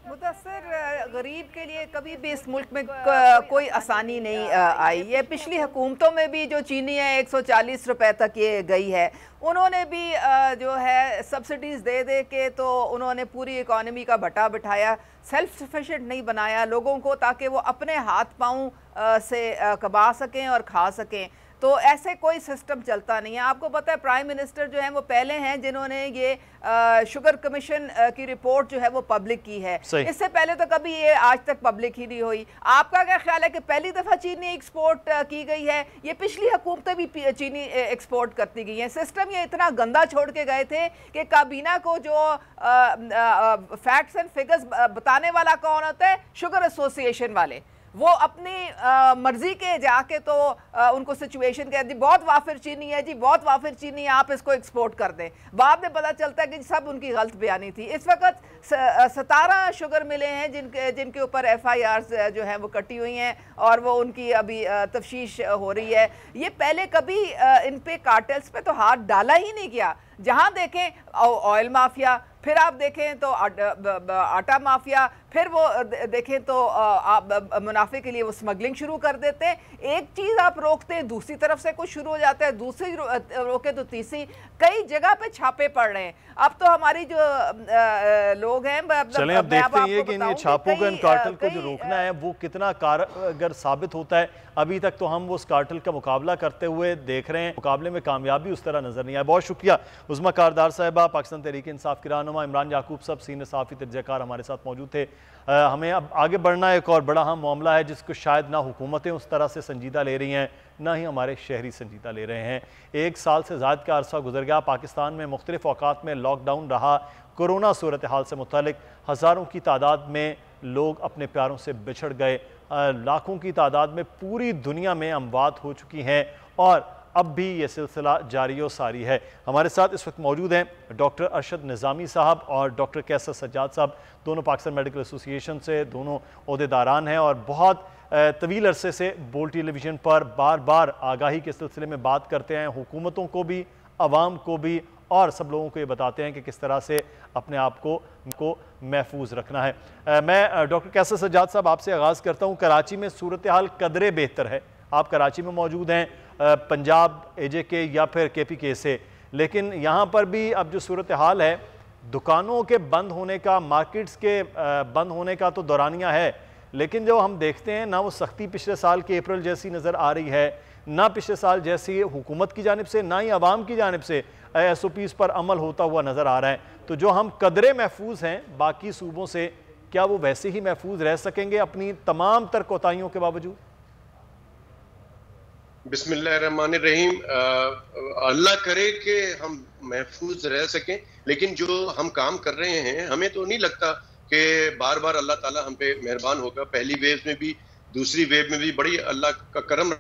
मुदस्सर, गरीब के लिए कभी भी इस मुल्क में कोई आसानी नहीं आई। ये पिछली हुकूमतों में भी जो चीनी है 140 रुपए तक ये गई है, उन्होंने भी जो है सब्सिडीज़ दे दे के तो उन्होंने पूरी इकॉनमी का भट्टा बिठाया, सेल्फ सफिशिएंट नहीं बनाया लोगों को, ताकि वो अपने हाथ पाँव से कमा सकें और खा सकें। तो ऐसे कोई सिस्टम चलता नहीं है। आपको पता है प्राइम मिनिस्टर जो है वो पहले हैं जिन्होंने ये शुगर कमीशन की रिपोर्ट जो है वो पब्लिक की है। इससे पहले तो कभी ये आज तक पब्लिक ही नहीं हुई। आपका क्या ख्याल है कि पहली दफ़ा चीनी एक्सपोर्ट की गई है? ये पिछली हुकूमतें भी चीनी एक्सपोर्ट करती गई हैं। सिस्टम ये इतना गंदा छोड़ के गए थे कि काबीना को जो फैक्ट्स एंड फिगर्स बताने वाला कौन होता है? शुगर एसोसिएशन वाले। वो अपनी मर्जी के जाके तो उनको सिचुएशन कह दी बहुत वाफिर चीनी है जी, बहुत वाफिर चीनी है, आप इसको एक्सपोर्ट कर दें। बाद में पता चलता है कि सब उनकी गलत बयानी थी। इस वक्त 17 शुगर मिले हैं जिनके ऊपर FIRs जो हैं वो कटी हुई हैं और वो उनकी अभी तफ्तीश हो रही है। ये पहले कभी इन पे कार्टेल्स पे तो हाथ डाला ही नहीं गया। जहाँ देखें ऑयल माफिया, फिर आप देखें तो आटा माफिया, फिर वो देखें तो मुनाफे के लिए वो स्मगलिंग शुरू कर देते हैं। एक चीज़ आप रोकते हैं दूसरी तरफ से कुछ शुरू हो जाता है, दूसरी रोके तो तीसरी। कई जगह पे छापे पड़ रहे हैं। अब तो हमारी जो लोग हैं, चलें अब देखते हैं कि इन छापों को, इन कार्टेल को जो रोकना है वो कितना कारगर साबित होता है। अभी तक तो हम उस कार्टेल का मुकाबला करते हुए देख रहे हैं, मुकाबले में कामयाबी उस तरह नजर नहीं आया। बहुत शुक्रिया उस्मा कारदार साहिबा, पाकिस्तान तहरीक इंसाफ की रहनुमा। इमरान याकूब साहब सीनियर सहाफ़ी तजज़ियाकार हमारे साथ मौजूद थे। हमें अब आगे बढ़ना है। एक और बड़ा अहम मामला है जिसको शायद ना हुकूमतें उस तरह से संजीदा ले रही हैं, ना ही हमारे शहरी संजीदा ले रहे हैं। 1 साल से ज़्यादा का अरसा गुजर गया, पाकिस्तान में मुख्तलिफ औकात में लॉकडाउन रहा। कोरोना सूरत हाल से मुतल्लिक हज़ारों की तादाद में लोग अपने प्यारों से बिछड़ गए, लाखों की तादाद में पूरी दुनिया में अमवात हो चुकी हैं और अब भी ये सिलसिला जारी और सारी है। हमारे साथ इस वक्त मौजूद हैं डॉक्टर अरशद निज़ामी साहब और डॉक्टर कैसर सज्जाद साहब, दोनों पाकिस्तान मेडिकल एसोसिएशन से दोनों ओहदेदारान हैं और बहुत तवील अरसे से बोल टेलीविज़न पर बार बार आगाही के सिलसिले में बात करते हैं, हुकूमतों को भी, आवाम को भी, और सब लोगों को ये बताते हैं कि किस तरह से अपने आप को महफूज रखना है। मैं डॉक्टर कैसर सज्जाद साहब आपसे आगाज़ करता हूँ। कराची में सूरत हाल कदरे बेहतर है, आप कराची में मौजूद हैं, पंजाब AJK या फिर KPK से, लेकिन यहाँ पर भी अब जो सूरत हाल है, दुकानों के बंद होने का, मार्केट्स के बंद होने का तो दौरानिया है, लेकिन जो हम देखते हैं ना वो सख्ती पिछले साल के अप्रैल जैसी नज़र आ रही है, ना पिछले साल जैसी हुकूमत की जानिब से, ना ही आवाम की जानिब से SOPs पर अमल होता हुआ नज़र आ रहा है। तो जो हम कदरे महफूज हैं बाकी सूबों से, क्या वो वैसे ही महफूज रह सकेंगे अपनी तमाम तर कोताहियों के बावजूद? बिस्मिल्लाहिर्रहमानिर्रहीम। अल्लाह करे कि हम महफूज रह सकें, लेकिन जो हम काम कर रहे हैं हमें तो नहीं लगता कि बार बार अल्लाह ताला हम पे मेहरबान होगा। पहली वेव में भी, दूसरी वेव में भी बड़ी अल्लाह का करम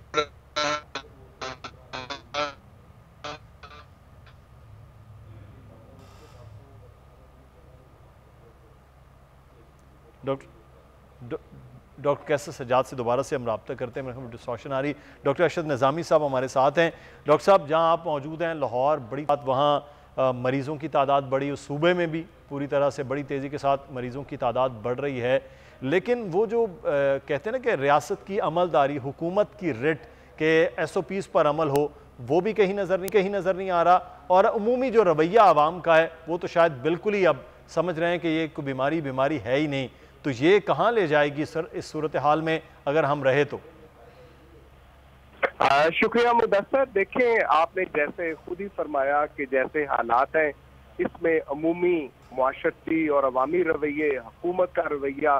डॉक्टर कैसर सज्जाद से दोबारा से हम रब्ता करते हैं, मेरे डिस्ट्रक्शन आ रही। डॉक्टर अरशद निज़ामी साहब हमारे साथ हैं। डॉक्टर साहब, जहां आप मौजूद हैं लाहौर, बड़ी बात वहाँ मरीज़ों की तादाद बढ़ी, उस सूबे में भी पूरी तरह से बड़ी तेज़ी के साथ मरीज़ों की तादाद बढ़ रही है, लेकिन वो जो कहते हैं ना कि रियासत की अमलदारी, हुकूमत की रिट के SOPs पर अमल हो, वो भी कहीं नज़र नहीं आ रहा। और अमूमी जो रवैया आवाम का है वो तो शायद बिल्कुल ही अब समझ रहे हैं कि ये कोई बीमारी है ही नहीं। तो ये कहाँ ले जाएगी सर इस सूरत हाल में अगर हम रहे तो? शुक्रिया मुदस्सर। देखें, आपने जैसे खुद ही फरमाया कि जैसे हालात हैं इसमें अमूमी मुआशरती और अवामी रवैये, हुकूमत का रवैया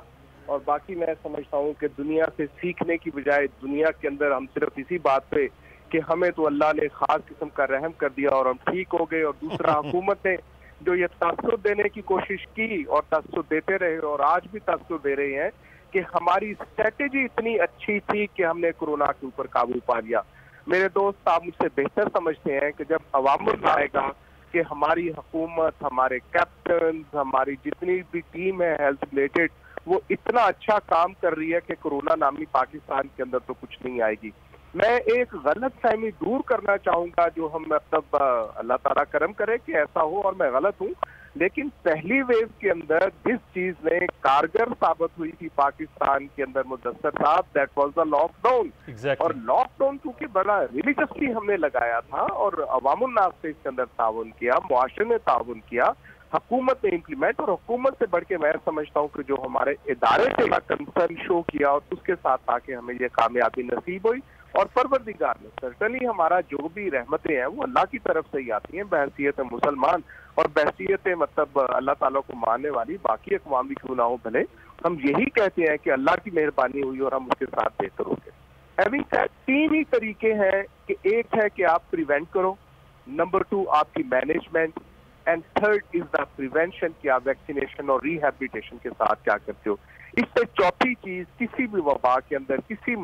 और बाकी, मैं समझता हूँ कि दुनिया से सीखने की बजाय दुनिया के अंदर हम सिर्फ इसी बात पे कि हमें तो अल्लाह ने खास किस्म का रहम कर दिया और हम ठीक हो गए, और दूसरा हुकूमत ने जो ये तसव्वुर देने की कोशिश की और तसव्वुर देते रहे और आज भी तसव्वुर दे रहे हैं कि हमारी स्ट्रेटेजी इतनी अच्छी थी कि हमने कोरोना के ऊपर काबू पा लिया। मेरे दोस्त आप मुझसे बेहतर समझते हैं कि जब अवामुल आएगा कि हमारी हुकूमत, हमारे कैप्टन, हमारी जितनी भी टीम है हेल्थ रिलेटेड, वो इतना अच्छा काम कर रही है कि कोरोना नामी पाकिस्तान के अंदर तो कुछ नहीं आएगी। मैं एक गलत फहमी दूर करना चाहूंगा, जो हम मतलब अल्लाह ताला करम करे कि ऐसा हो और मैं गलत हूँ, लेकिन पहली वेव के अंदर जिस चीज ने कारगर साबित हुई थी पाकिस्तान के अंदर मुदस्सर साहब, दैट वाज द लॉकडाउन। और लॉकडाउन क्योंकि बड़ा रिलीजियसली हमने लगाया था और अवामुन नास से इसके अंदर ताउन किया, मुआशरे ने ताउन किया, हुकूमत ने इम्प्लीमेंट, और हुकूमत से बढ़ के मैं समझता हूँ कि जो हमारे इदारे से कंसर्न शो किया और उसके साथ आके हमें ये कामयाबी नसीब हुई। और परवरदिगार ने सर्टनली हमारा जो भी रहमतें हैं वो अल्लाह की तरफ से ही आती हैं, बहसीयत मुसलमान और बहसीयत मतलब अल्लाह ताला को मानने वाली बाकी अक़वाम भी क्यों ना हो भले, हम यही कहते हैं कि अल्लाह की मेहरबानी हुई और हम उसके साथ बेहतर हो गए। हैविंग सेड, 3 ही तरीके हैं कि एक है कि आप प्रिवेंट करो, नंबर 2 आपकी management, and third is the prevention कि आप वैक्सीनेशन और रिहैबिलिटेशन के साथ क्या करते हो। इससे चौथी चीज किसी भी वबा के अंदर, किसी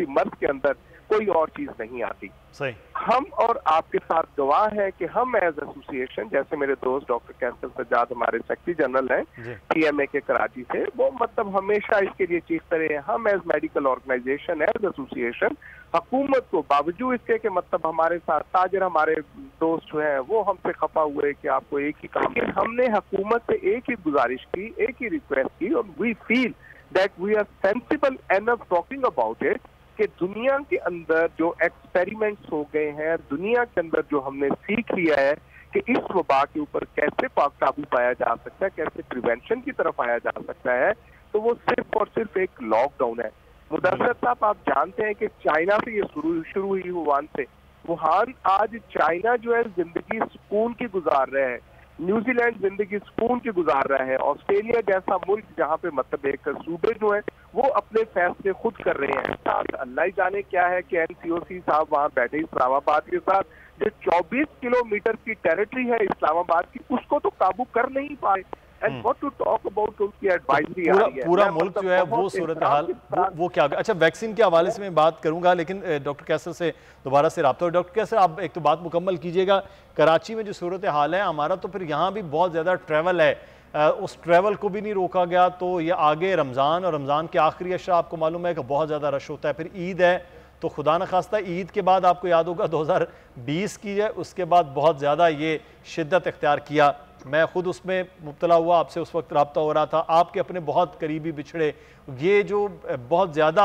मर्ज के अंदर कोई और चीज नहीं आती। सही। हम और आपके साथ गवाह है कि हम एज एसोसिएशन, जैसे मेरे दोस्त डॉक्टर कैसर सज्जाद हमारे सेक्रेटरी जनरल हैं TMA के कराची से, वो मतलब हमेशा इसके लिए चीखते रहे हैं। हम as medical organisation, as association, हुकूमत को बावजूद इसके कि मतलब हमारे साथ ताजर हमारे दोस्त जो हैं वो हमसे खफा हुए कि आपको एक ही काम, हमने हुकूमत से एक ही गुजारिश की, एक ही रिक्वेस्ट की, और we feel that we are sensible enough talking about it कि दुनिया के अंदर जो एक्सपेरिमेंट्स हो गए हैं, दुनिया के अंदर जो हमने सीख लिया है कि इस वबा के ऊपर कैसे काबू पाया जा सकता है, कैसे प्रिवेंशन की तरफ आया जा सकता है, तो वो सिर्फ और सिर्फ एक लॉकडाउन है। मुदस्सर साहब, आप जानते हैं कि चाइना से ये शुरू हुई, वुहान से। वुहान आज चाइना जो है जिंदगी सुकून की गुजार रहे हैं, न्यूजीलैंड जिंदगी सुकून की गुजार रहा है, ऑस्ट्रेलिया जैसा मुल्क जहाँ पे मतलब एक सूबे जो है वो अपने फैसले खुद कर रहे हैं। अल्लाह ही जाने क्या है कि NCOC साहब वहाँ बैठे इस्लामाबाद के साथ, जो 24 किलोमीटर की टेरिटरी है इस्लामाबाद की, उसको तो काबू कर नहीं पाए। And what to talk about उनकी एडवाइजरी आ रही है। पूरा मुल्क जो है वो सूरत हाल वो क्या। अच्छा, वैक्सीन के हवाले से मैं बात करूंगा, लेकिन डॉक्टर कैसर से दोबारा से रब्ता हो। डॉक्टर कैसर, आप एक तो बात मुकम्मल कीजिएगा, कराची में जो सूरत हाल है हमारा, तो फिर यहाँ भी बहुत ज़्यादा ट्रैवल है, उस ट्रैवल को भी नहीं रोका गया, तो ये आगे रमज़ान और रमज़ान के आखिरी अशरा आपको मालूम है कि बहुत ज़्यादा रश होता है, फिर ईद है, तो खुदा न खास्ता ईद के बाद आपको याद होगा 2020 की है, उसके बाद बहुत ज़्यादा ये शिद्दत इख्तियार किया। मैं खुद उसमें मुब्तला हुआ, आपसे उस वक्त रब्ता हो रहा था, आपके अपने बहुत करीबी बिछड़े, ये जो बहुत ज़्यादा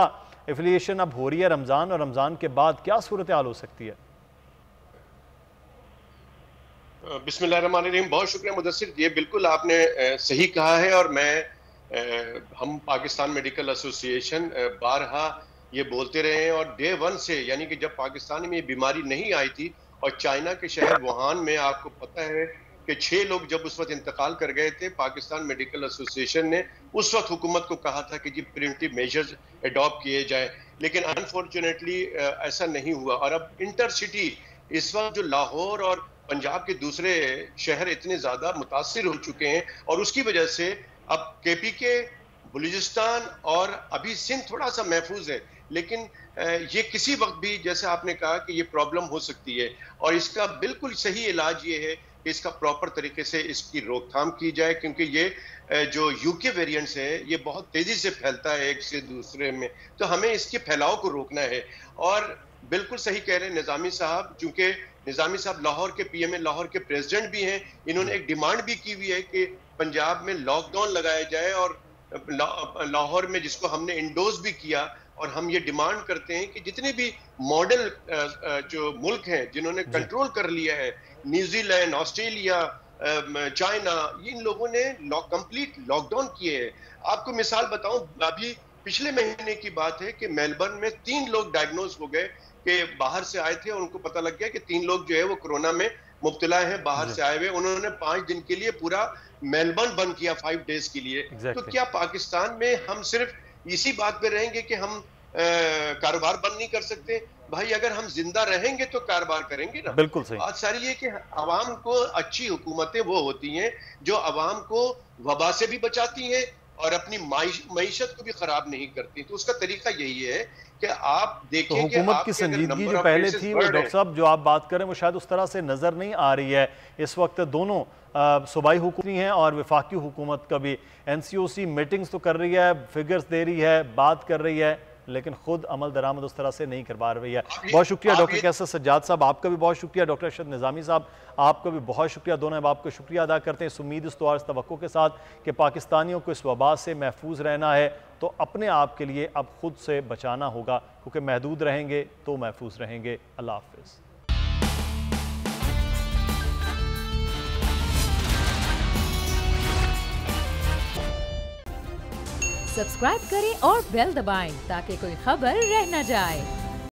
एफिलिएशन अब हो रही है रमज़ान और रमज़ान के बाद, क्या सूरत हाल हो सकती है? बिस्मिल्लाहिर्रहमानिर्रहीम। बहुत शुक्रिया मुदस्सिर, ये बिल्कुल आपने सही कहा है, और हम पाकिस्तान मेडिकल एसोसिएशन बारहा ये बोलते रहे हैं, और डे 1 से, यानी कि जब पाकिस्तान में ये बीमारी नहीं आई थी और चाइना के शहर वुहान में आपको पता है कि 6 लोग जब उस वक्त इंतकाल कर गए थे, पाकिस्तान मेडिकल एसोसिएशन ने उस वक्त हुकूमत को कहा था कि जी प्रिवेंटिव मेजर्स अडॉप्ट किए जाए, लेकिन अनफॉर्चुनेटली ऐसा नहीं हुआ। और अब इंटरसिटी इस वक्त जो लाहौर और पंजाब के दूसरे शहर इतने ज्यादा मुतासिर हो चुके हैं, और उसकी वजह से अब KPK, बलूचिस्तान और अभी सिंध थोड़ा सा महफूज है, लेकिन ये किसी वक्त भी, जैसे आपने कहा कि ये प्रॉब्लम हो सकती है, और इसका बिल्कुल सही इलाज ये है कि इसका प्रॉपर तरीके से इसकी रोकथाम की जाए, क्योंकि ये जो UK वेरिएंट्स है ये बहुत तेजी से फैलता है एक से दूसरे में, तो हमें इसके फैलाव को रोकना है। और बिल्कुल सही कह रहे हैं निजामी साहब, चूंकि निजामी साहब लाहौर के PMA, लाहौर के प्रेसिडेंट भी हैं, इन्होंने एक डिमांड भी की हुई है कि पंजाब में लॉकडाउन लगाया जाए, और लाहौर में जिसको हमने इंडोज भी किया, और हम ये डिमांड करते हैं कि जितने भी मॉडल जो मुल्क हैं जिन्होंने कंट्रोल कर लिया है, न्यूजीलैंड, ऑस्ट्रेलिया, चाइना, इन लोगों ने कंप्लीट लॉकडाउन किए हैं। आपको मिसाल बताऊं, अभी पिछले महीने की बात है कि मेलबर्न में 3 लोग डायग्नोज हो गए कि बाहर से आए थे, और उनको पता लग गया कि 3 लोग जो है वो कोरोना में मुब्तला हैं, बाहर से आए हुए। उन्होंने 5 दिन के लिए पूरा मेलबर्न बंद किया, 5 डेज के लिए। तो क्या पाकिस्तान में हम सिर्फ इसी बात पे रहेंगे कि हम कारोबार बंद नहीं कर सकते? भाई, अगर हम जिंदा रहेंगे तो कारोबार करेंगे ना। बिल्कुल सही। बात सारी है कि अवाम को, अच्छी हुकूमतें वो होती हैं जो अवाम को वबा से भी बचाती हैं और अपनी मईशत को भी खराब नहीं करती। तो उसका तरीका यही है कि आप देखिए तो हुकूमत की संजीदगी जो पहले थी, वो डॉक्टर साहब जो आप बात करें वो शायद उस तरह से नजर नहीं आ रही है इस वक्त। दोनों सूबाई हुकूमत हैं और वफाकी हुकूमत का भी। NCOC मीटिंग्स तो कर रही है, फिगर्स दे रही है, बात कर रही है, लेकिन खुद अमल दरामद उस तरह से नहीं करवा रही है। बहुत शुक्रिया डॉक्टर कैसर सज्जाद साहब, आपका भी बहुत शुक्रिया। डॉक्टर अरशद निज़ामी साहब, आपका भी बहुत शुक्रिया। दोनों अहबाब को शुक्रिया अदा करते हैं इस उम्मीद, इस दुआ, इस तवक्को के साथ कि पाकिस्तानियों को इस वबा से महफूज रहना है तो अपने आप के लिए अब खुद से बचाना होगा, क्योंकि महदूद रहेंगे तो महफूज रहेंगे। अल्लाह हाफ़िज़। सब्सक्राइब करें और बेल दबाएं ताकि कोई खबर रह न जाए।